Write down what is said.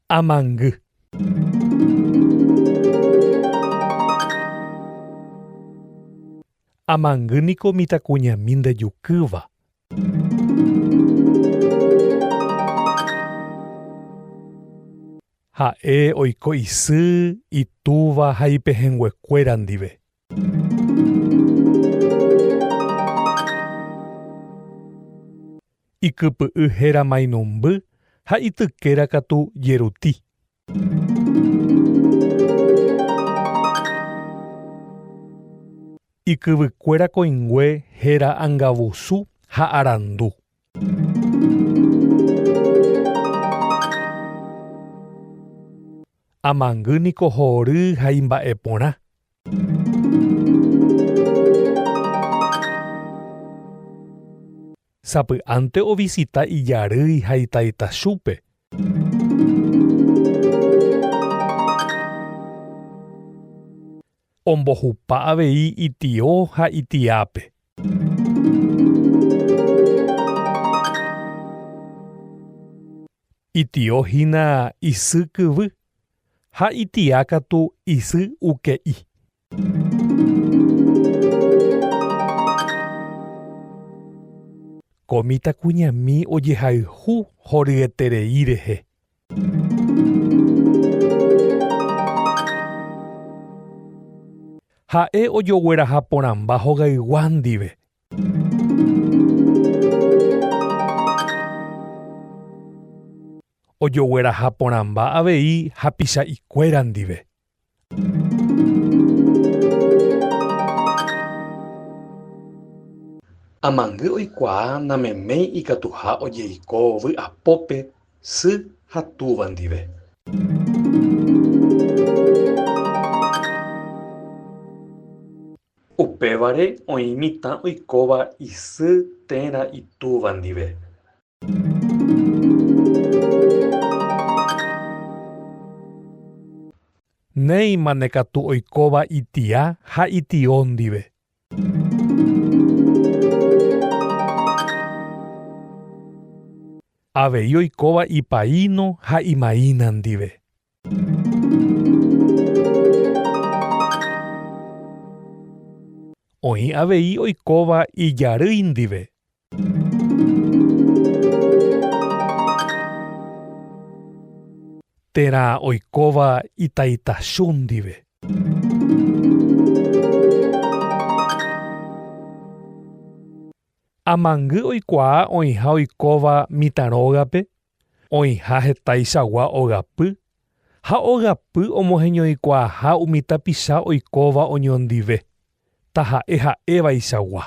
Amangy. Amangýniko mitãkuñami ndejukýva. Ha'e oiko isy, itúva ha ipehẽnguekuéra ndive. Ikypy'y héra mainomby ha itykére katu jeruti. Ikyvykuéra koĩngue héra angavusu ha arandu. Amangýniko hory ha imba'e porã. Sapy'ánte ovisita ijarýi ha itaita chúpe. Ombohupa avei itio ha itiápe. Itio hína isy kyvy ha itia katu isy uke'i. Ko mitãkuñami ojehayhu horyeterei rehe. Ha'e ojogueraha porãmba hogaygua ndive. Ojogueraha porãmba avei ha picha'ikuéra ndive. Amangy oikuaa nameméi ikatuha ojeiko vy'apópe sy ha túva ndive. Upévare oĩ mitã oikóva isy térã itúva ndive. Néima katu oikóva itia ha itio ndive. Avei oikóva ipaíno ha imaína ndive. Oĩ avei oikóva ijarýi ndive. Térã oikóva itaitachu ndive. Amangy oikuaa oĩha oikóva mitãrógape, oĩha hetaichagua ogapy, ha ogapy omoheñoikuaaha umi tapicha oikóva oñondive. Taha'e ha'évaichagua.